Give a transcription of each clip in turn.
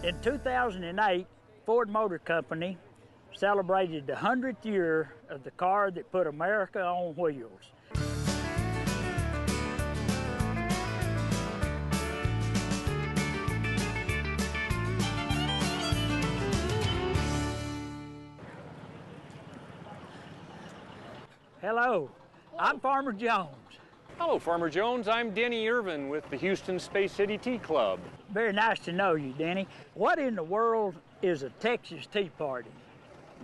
In 2008, Ford Motor Company celebrated the 100th year of the car that put America on wheels. Hello, I'm Farmer Jones. Hello, Farmer Jones. I'm Denny Irvin with the Houston Space City Tea Club. Very nice to know you, Denny. What in the world is a Texas Tea Party?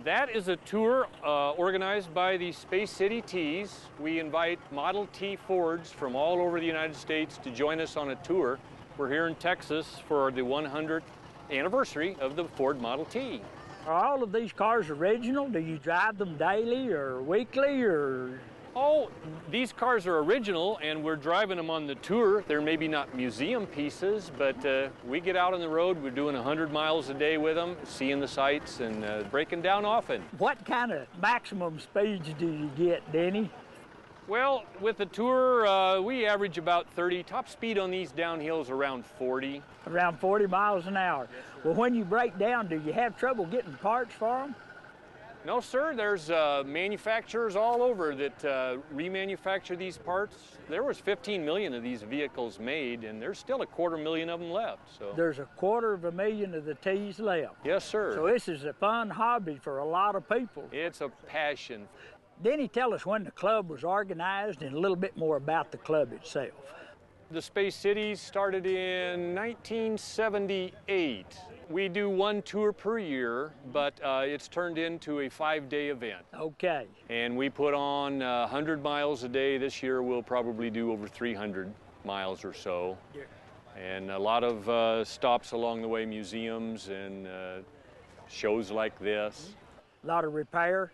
That is a tour organized by the Space City Teas. We invite Model T Fords from all over the United States to join us on a tour. We're here in Texas for the 100th anniversary of the Ford Model T. Are all of these cars original? Do you drive them daily or weekly or? Oh, these cars are original and we're driving them on the tour. They're maybe not museum pieces, but we get out on the road. We're doing 100 miles a day with them, seeing the sights and breaking down often. What kind of maximum speeds do you get, Denny? Well, with the tour, we average about 30. Top speed on these downhills around 40. Around 40 miles an hour. Well, when you break down, do you have trouble getting parts for them? No, sir. There's manufacturers all over that remanufacture these parts. There was 15 million of these vehicles made, and there's still 250,000 of them left. So there's 250,000 of the T's left. Yes, sir. So this is a fun hobby for a lot of people. It's a passion. Denny, tell us when the club was organized and a little bit more about the club itself. The Space Cities started in 1978. We do one tour per year, but it's turned into a 5-day event. Okay. And we put on 100 miles a day. This year we'll probably do over 300 miles or so. Yeah. And a lot of stops along the way, museums and shows like this. A lot of repair.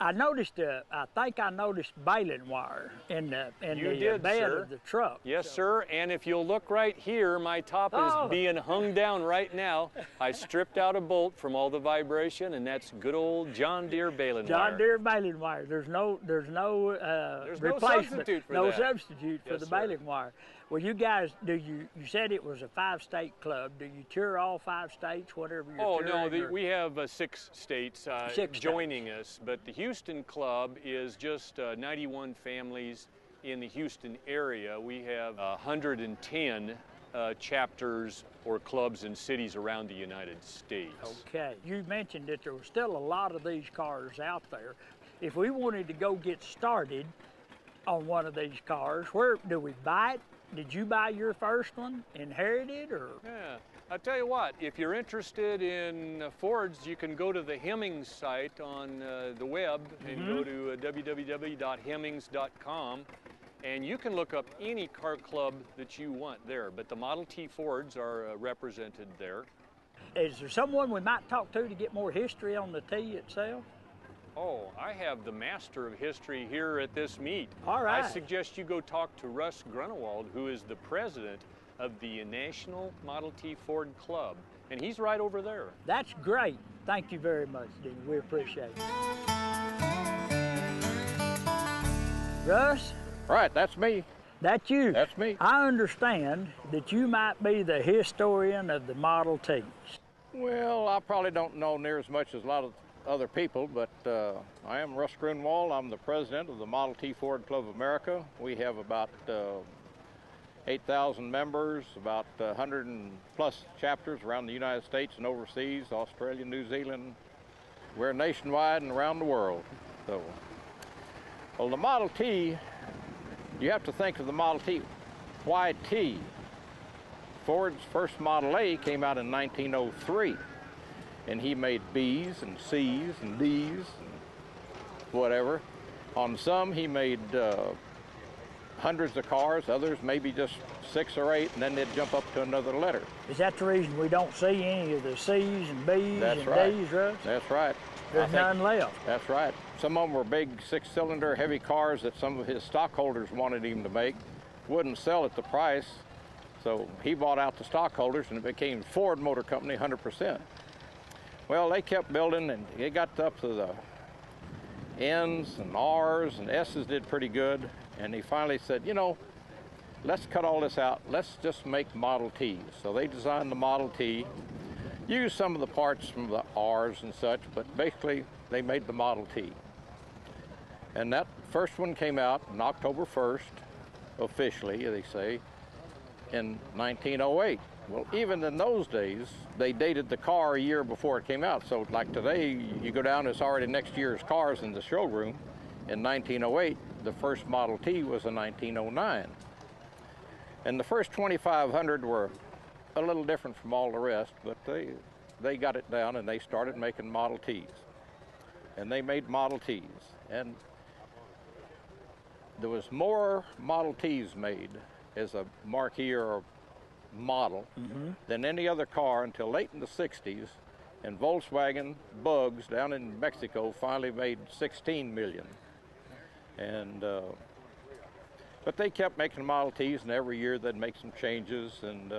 I noticed, I think I noticed baling wire in the bed of the truck. Yes, sir. And if you'll look right here, my top is being hung down right now. I stripped out a bolt from all the vibration, and that's good old John Deere baling wire. John Deere baling wire. There's no replacement. Substitute for that. No substitute for the baling wire. Well, you guys, you said it was a 5-state club. Do you tour all 5 states, whatever you're touring? No, we have 6 states joining us, but the Houston Club is just 91 families in the Houston area. We have 110 chapters or clubs in cities around the United States. Okay. You mentioned that there was still a lot of these cars out there. If we wanted to go get started on one of these cars, where do we buy it? Did you buy your first one, inherited, or? Yeah, I'll tell you what, if you're interested in Fords, you can go to the Hemmings site on the web and go to www.hemmings.com, and you can look up any car club that you want there, but the Model T Fords are represented there. Is there someone we might talk to get more history on the T itself? Oh, I have the master of history here at this meet. All right. I suggest you go talk to Russ Grimm, who is the president of the National Model T Ford Club, and he's right over there. That's great. Thank you very much, Dean. We appreciate it. Russ? Right, that's me. That's you? That's me. I understand that you might be the historian of the Model Ts. Well, I probably don't know near as much as a lot of other people, but I am Russ Grimm. I'm the president of the Model T Ford Club of America. We have about 8,000 members, about 100 and plus chapters around the United States and overseas, Australia, New Zealand. We're nationwide and around the world. So, well, the Model T, you have to think of the Model T. Why T? Ford's first Model A came out in 1903. And he made B's and C's and D's and whatever. On some, he made hundreds of cars, others maybe just 6 or 8, and then they'd jump up to another letter. Is that the reason we don't see any of the C's and B's and D's, Russ? That's right. There's none left. That's right. Some of them were big 6-cylinder heavy cars that some of his stockholders wanted him to make. Wouldn't sell at the price, so he bought out the stockholders and it became Ford Motor Company 100%. Well, they kept building, and they got up to the N's and R's and S's did pretty good, and he finally said, you know, let's cut all this out. Let's just make Model Ts. So they designed the Model T. used some of the parts from the R's and such, but basically they made the Model T. And that first one came out on October 1st, officially, they say, in 1908. Well, even in those days, they dated the car a year before it came out. So like today, you go down, it's already next year's cars in the showroom. In 1908, the first Model T was in 1909. And the first 2,500 were a little different from all the rest, but they got it down and they started making Model Ts. And they made Model Ts. And there was more Model Ts made as a marquee or model than any other car until late in the 60s, and Volkswagen Bugs down in Mexico finally made 16 million. And but they kept making Model Ts, and every year they'd make some changes, and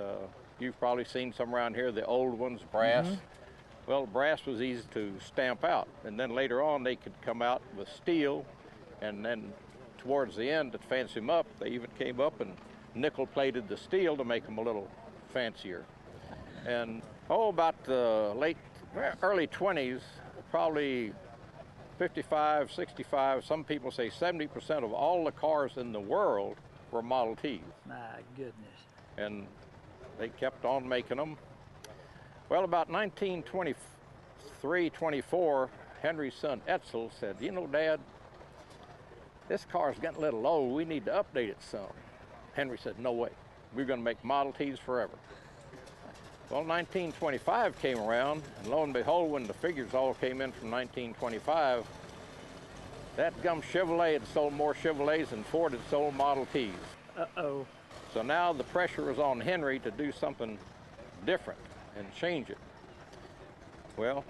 you've probably seen some around here, the old ones, brass. Well, brass was easy to stamp out, and then later on they could come out with steel, and then towards the end to fancy them up, they even came up and nickel-plated the steel to make them a little fancier. And about the early 20s, probably 55, 65, some people say 70% of all the cars in the world were Model Ts. My goodness. And they kept on making them. Well, about 1923, 24, Henry's son Etzel said, "You know, Dad, this car's getting a little old. We need to update it some." Henry said, "No way. We're going to make Model Ts forever." Well, 1925 came around, and lo and behold, when the figures all came in from 1925, that gum Chevrolet had sold more Chevrolets than Ford had sold Model Ts. Uh-oh. So now the pressure was on Henry to do something different and change it. Well,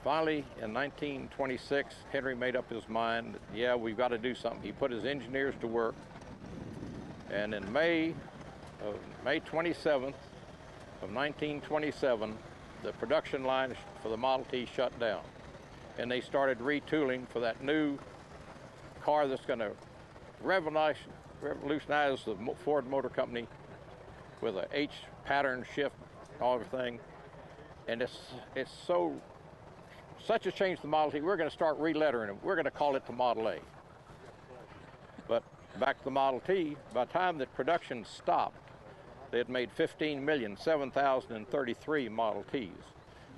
finally, in 1926, Henry made up his mind that, yeah, we've got to do something. He put his engineers to work, and in May 27th of 1927, the production line for the Model T shut down, and they started retooling for that new car that's going to revolutionize the Ford Motor Company with a H pattern shift, all everything. And it's such a change to the Model T, we're going to start relettering it. We're going to call it the Model A. But back to the Model T, by the time that production stopped, they had made 15,007,033 Model Ts.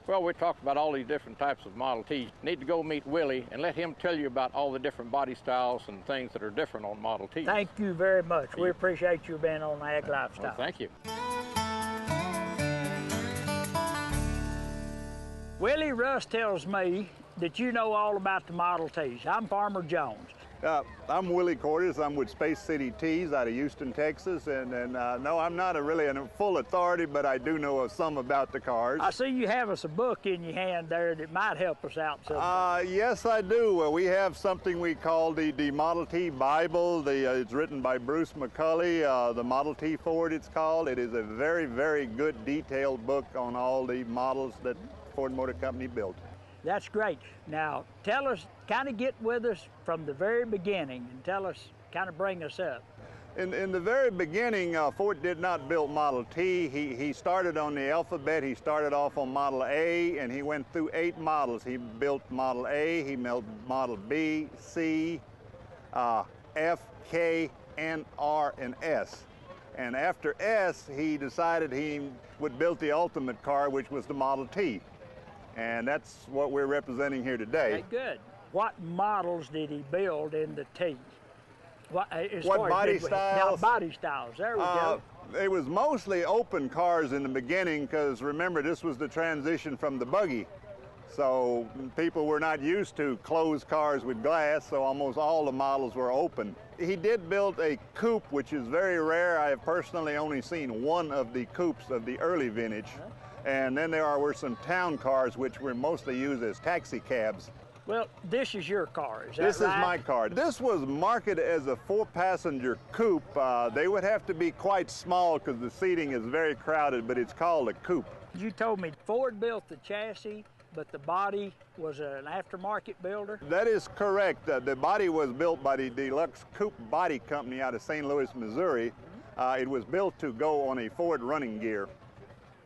Well, we talked about all these different types of Model Ts. Need to go meet Willie and let him tell you about all the different body styles and things that are different on Model Ts. Thank you very much. We appreciate you being on Ag Lifestyle. Well, thank you. Willie, Russ tells me that you know all about the Model Ts. I'm Farmer Jones. I'm Willie Cordes. I'm with Space City Tees out of Houston, Texas, and no, I'm not really a full authority, but I do know some about the cars. I see you have us a book in your hand there that might help us out some. Yes, I do. We have something we call the Model T Bible. It's written by Bruce McCulley, the Model T Ford it's called. It is a very, very good detailed book on all the models that Ford Motor Company built. That's great. Now, tell us, kind of get with us from the very beginning and tell us, kind of bring us up. In the very beginning, Ford did not build Model T. He started on the alphabet. He started off on Model A, and he went through 8 models. He built Model A, he built Model B, C, F, K, N, R, and S. And after S, he decided he would build the ultimate car, which was the Model T. And that's what we're representing here today. Okay, good. What models did he build in the T? What body styles? Now, body styles, there we go. It was mostly open cars in the beginning, because remember, this was the transition from the buggy. So people were not used to closed cars with glass, so almost all the models were open. He did build a coupe, which is very rare. I have personally only seen one of the coupes of the early vintage. And then there were some town cars, which were mostly used as taxi cabs. Well, this is your car, is that right? This is my car. This was marketed as a 4-passenger coupe. They would have to be quite small because the seating is very crowded, but it's called a coupe. You told me Ford built the chassis, but the body was an aftermarket builder? That is correct. The body was built by the Deluxe Coupe Body Company out of St. Louis, Missouri. It was built to go on a Ford running gear.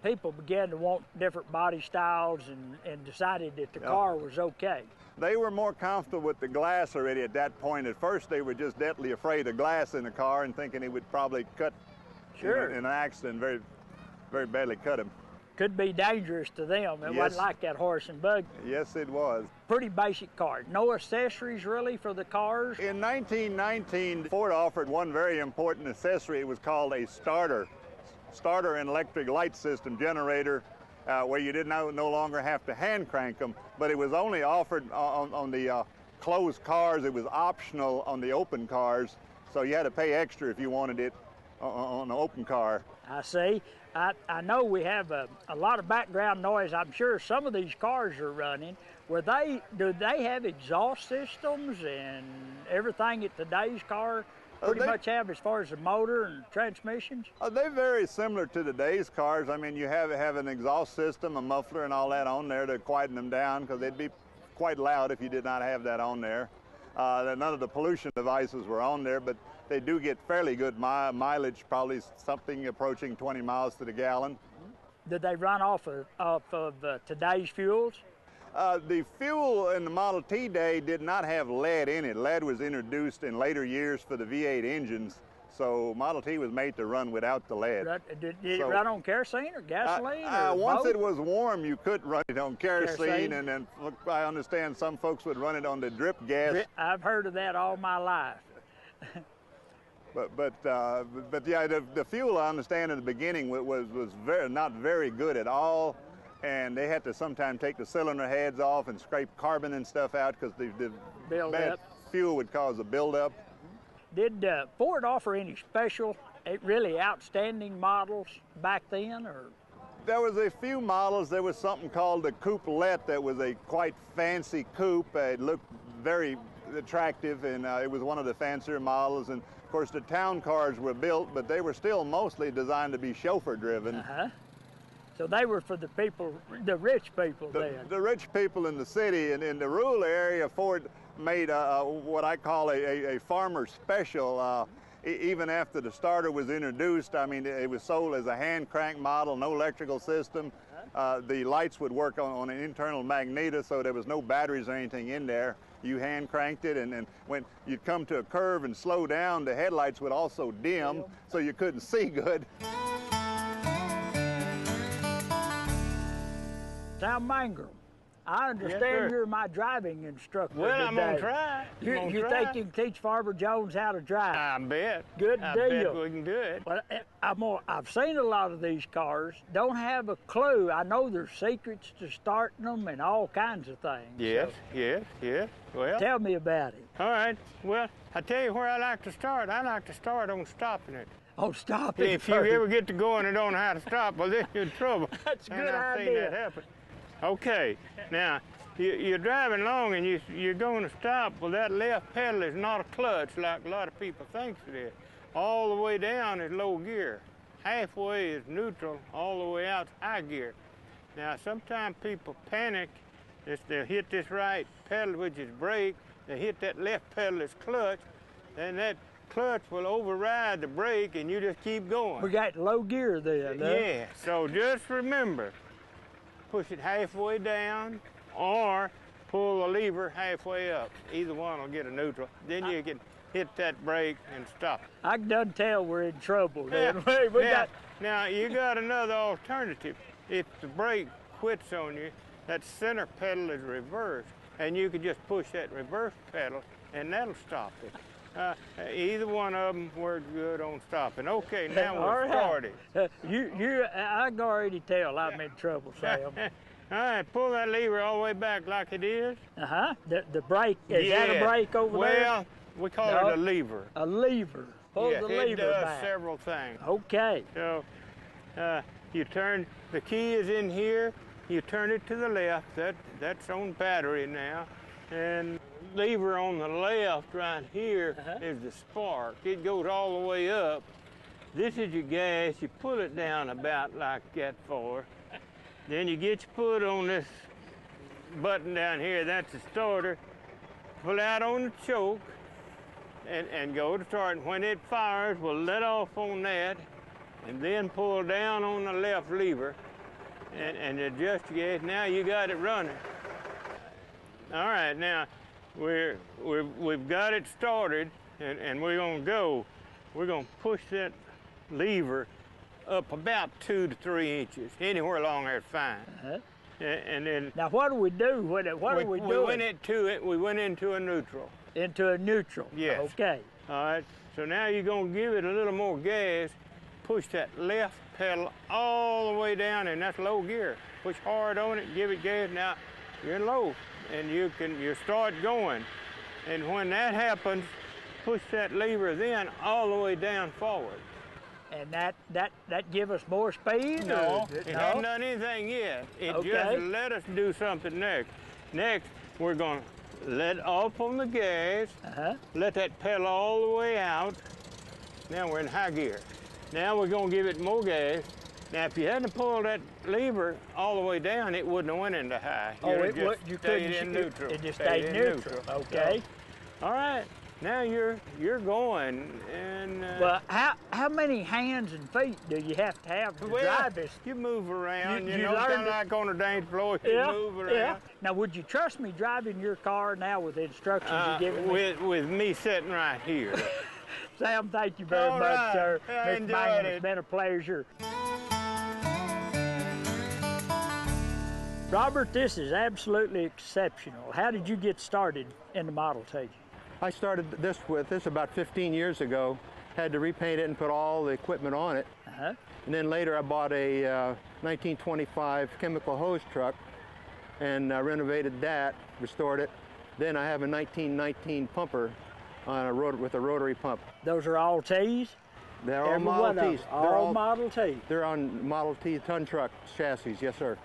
people began to want different body styles and decided that the car was okay. They were more comfortable with the glass already at that point. At first, they were just deathly afraid of glass in the car and thinking it would probably cut in an accident, very, very badly cut him. Could be dangerous to them. It wasn't like that horse and buggy. Yes, it was. Pretty basic car. No accessories really for the cars? In 1919, Ford offered one very important accessory. It was called a starter and electric light system generator, where you did no longer have to hand crank them, but it was only offered on the closed cars. It was optional on the open cars, so you had to pay extra if you wanted it on an open car. I see. I know we have a lot of background noise. I'm sure some of these cars are running. Do they have exhaust systems and everything that today's car pretty much have as far as the motor and transmissions? They're very similar to today's cars. I mean, you have an exhaust system, a muffler and all that on there to quieten them down, because they'd be quite loud if you did not have that on there. None of the pollution devices were on there, but they do get fairly good mileage, probably something approaching 20 miles to the gallon. Did they run off of today's fuels? The fuel in the Model T day did not have lead in it. Lead was introduced in later years for the V8 engines, so Model T was made to run without the lead. Did it run on kerosene or gasoline? Once it was warm, you could run it on kerosene, and then I understand some folks would run it on the drip gas. I've heard of that all my life. But yeah, the fuel, I understand, in the beginning was not very good at all, and they had to sometimes take the cylinder heads off and scrape carbon and stuff out because the bad fuel would cause a buildup. Did Ford offer any special, really outstanding models back then, or? There was a few models. There was something called the Coupelet that was a quite fancy coupe. It looked very attractive, and it was one of the fancier models. And of course, the town cars were built, but they were still mostly designed to be chauffeur-driven. So they were for the people, the rich people then. The rich people in the city, and in the rural area, Ford made what I call a farmer special. Even after the starter was introduced, I mean, it was sold as a hand crank model, no electrical system. The lights would work on an internal magneto, so there was no batteries or anything in there. You hand cranked it, and when you'd come to a curve and slow down, the headlights would also dim, so you couldn't see good. Sam Mangrum, I understand you're my driving instructor Well, today. I'm gonna try. You think you can teach Farmer Jones how to drive? I bet. Good I deal. bet we can do it. Well, I've seen a lot of these cars. Don't have a clue. I know there's secrets to starting them and all kinds of things. Yes, so yes. Well, tell me about it. all right. Well, I tell you where I like to start. I like to start on stopping it. Oh, stop it. If you ever get to going and don't know how to stop, well, then you're in trouble. That's a good and I've idea. seen that happen. Okay, now, you're driving along and you're going to stop. Well, that left pedal is not a clutch like a lot of people think it is. All the way down is low gear. Halfway is neutral, all the way out is high gear. Now, sometimes people panic. They'll hit this right pedal, which is brake. They hit that left pedal as clutch, and that clutch will override the brake, and you just keep going. We got low gear then. Yeah, so just remember, push it halfway down or pull the lever halfway up. Either one will get a neutral. Then you can hit that brake and stop. I can done tell we're in trouble then. Yeah. Now, you got another alternative. If the brake quits on you, that center pedal is reversed, and you can just push that reverse pedal, and that'll stop it. Either one of them works good on stopping. Okay, now we're started. I can already tell I'm in trouble, Sam. All right, pull that lever all the way back like it is. The brake, is that a brake over there? Well, we call it a lever. A lever. Pull the lever it does back. several things. Okay. So you turn, the key is in here, you turn it to the left, that's on battery now, and lever on the left right here is the spark. It goes all the way up. This is your gas. You pull it down about like that far. Then you get your foot on this button down here. That's the starter. Pull out on the choke and go to start. And when it fires, we'll let off on that. and then pull down on the left lever and adjust the gas. Now you got it running. All right, now we've got it started, and we're gonna go. We're gonna push that lever up about 2 to 3 inches, anywhere along there, fine. And then now what do we do? What are we doing? We went into a neutral. Into a neutral. Yes. Okay. All right. So now you're gonna give it a little more gas. Push that left pedal all the way down, and that's low gear. Push hard on it, give it gas. Now you're in low, and you start going. And when that happens, push that lever then all the way down forward. And that give us more speed? No, it hasn't done anything yet. It just let us do something next. Next, we're gonna let off on the gas, let that pedal all the way out. Now we're in high gear. Now we're gonna give it more gas. Now if you hadn't pulled that lever all the way down, it wouldn't have went into high. You couldn't in neutral. It just stayed neutral. Okay. So, all right. Now you're going, and well, how many hands and feet do you have to drive this? You move around, you know, kind of like on a dance floor. You move around. Yeah. Now, would you trust me driving your car now with the instructions you're giving me? With me sitting right here. Sam, thank you very much, sir. Mr. Mangan, it's been a pleasure. Robert, this is absolutely exceptional. How did you get started in the Model T? I started this about 15 years ago. Had to repaint it and put all the equipment on it. And then later I bought a 1925 chemical hose truck and renovated that, restored it. Then I have a 1919 pumper on with a rotary pump. Those are all T's? They're all Model T's. All Model T? They're on Model T ton truck chassis, yes sir.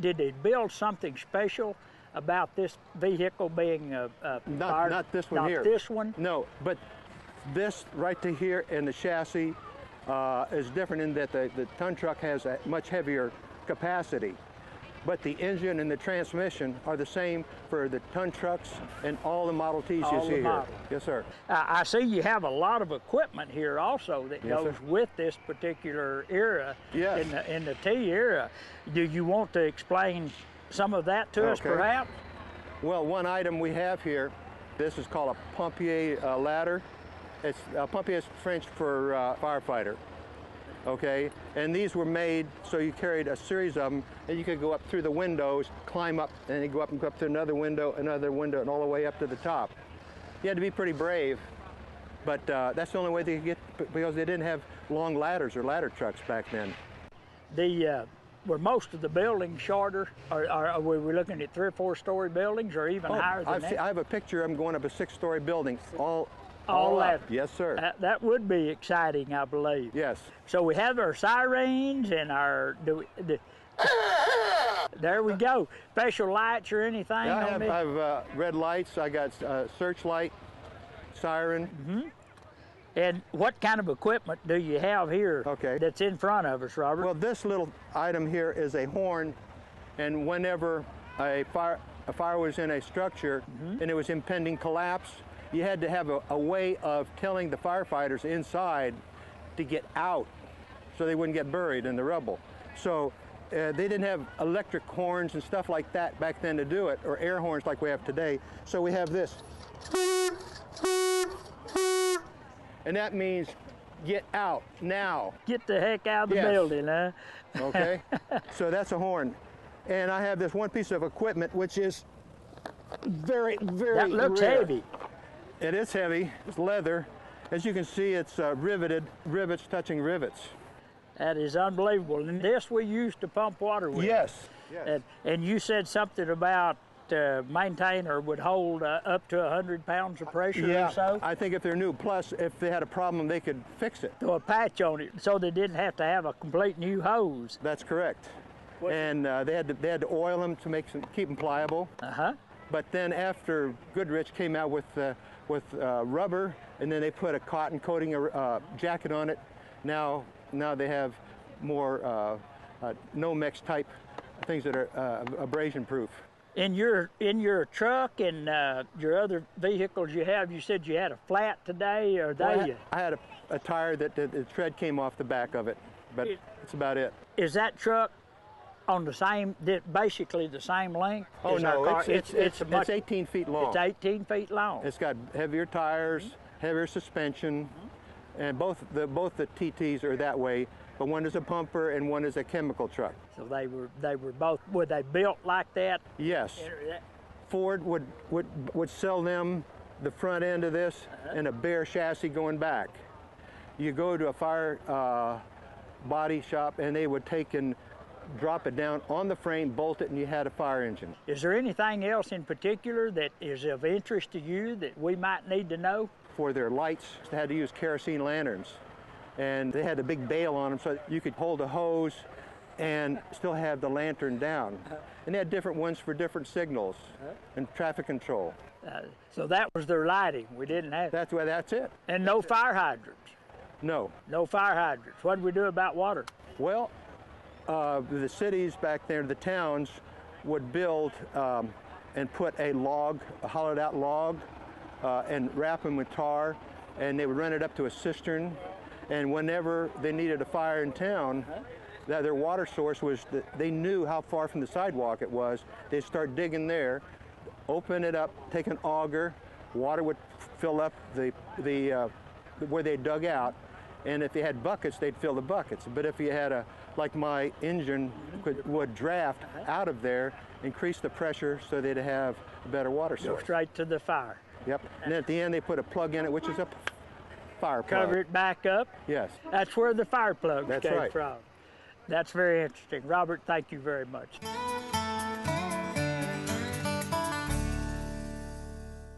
Did they build something special about this vehicle being not this one here. Not this one? No, but this right to here and the chassis is different in that the ton truck has a much heavier capacity. But the engine and the transmission are the same for the ton trucks and all the Model Ts you see here. Yes, sir. I see you have a lot of equipment here also that goes with this particular era, in the T era. Do you want to explain some of that to us, perhaps? Well, one item we have here, this is called a pompier ladder. It's pompier is French for firefighter. Okay, and these were made so you carried a series of them, and you could go up through the windows, climb up, and you go up and go up to another window, and all the way up to the top. You had to be pretty brave, but that's the only way they could get, because they didn't have long ladders or ladder trucks back then. Were most of the buildings shorter, or were we looking at 3 or 4 story buildings, or even higher than that? I have a picture of them going up a 6-story building, all that. Yes, sir. That would be exciting, I believe. Yes. So we have our sirens and our, there we go. Special lights or anything? I have red lights. I got searchlight, siren. And what kind of equipment do you have here that's in front of us, Robert? Well, this little item here is a horn, and whenever a fire was in a structure and it was impending collapse, you had to have a way of telling the firefighters inside to get out so they wouldn't get buried in the rubble. So they didn't have electric horns and stuff like that back then to do it, or air horns like we have today. So we have this. And that means get out now. Get the heck out of the building, huh? Okay, so that's a horn. And I have this one piece of equipment which is very, very That looks rare. heavy. It is heavy, it's leather. As you can see, it's riveted, rivets touching rivets. That is unbelievable. And this we used to pump water with. Yes. And you said something about maintainer would hold up to 100 pounds of pressure or so? I think if they're new, plus if they had a problem, they could fix it. Throw a patch on it so they didn't have to have a complete new hose. That's correct. And they had to oil them to keep them pliable. But then after Goodrich came out with rubber, and then they put a cotton coating jacket on it, now they have more no-mix type things that are abrasion proof. In your truck and your other vehicles you have, you said you had a flat today, or I had a tire that the tread came off the back of it, but that's about it. Is that truck on the same, basically the same length? Oh, as our no, car? it's 18 feet long. It's 18 feet long. It's got heavier tires, heavier suspension, and both the TTs are that way, but one is a pumper and one is a chemical truck. So they were both, were they built like that? Yes. Ford would sell them the front end of this and a bare chassis going back. You go to a fire body shop and they would take and drop it down on the frame, bolt it, and you had a fire engine. Is there anything else in particular that is of interest to you that we might need to know? For their lights, they had to use kerosene lanterns, and they had a big bail on them so you could hold a hose and still have the lantern down. And they had different ones for different signals and traffic control. So that was their lighting. We didn't have. That's it. And no fire hydrants. No. No fire hydrants. What did we do about water? Well, the cities back there, the towns, would build and put a hollowed out log, and wrap them with tar, and they would run it up to a cistern. And whenever they needed a fire in town, that their water source was, they knew how far from the sidewalk it was. They'd start digging there, open it up, take an auger, water would fill up where they dug out, and if they had buckets, they'd fill the buckets. But if you had like my engine would draft out of there, increase the pressure so they'd have a better water source. Go straight to the fire. Yep. And then at the end, they put a plug in it, which is a fire plug. Cover it back up. Yes. That's where the fire plugs That's came right. from. That's very interesting. Robert, thank you very much.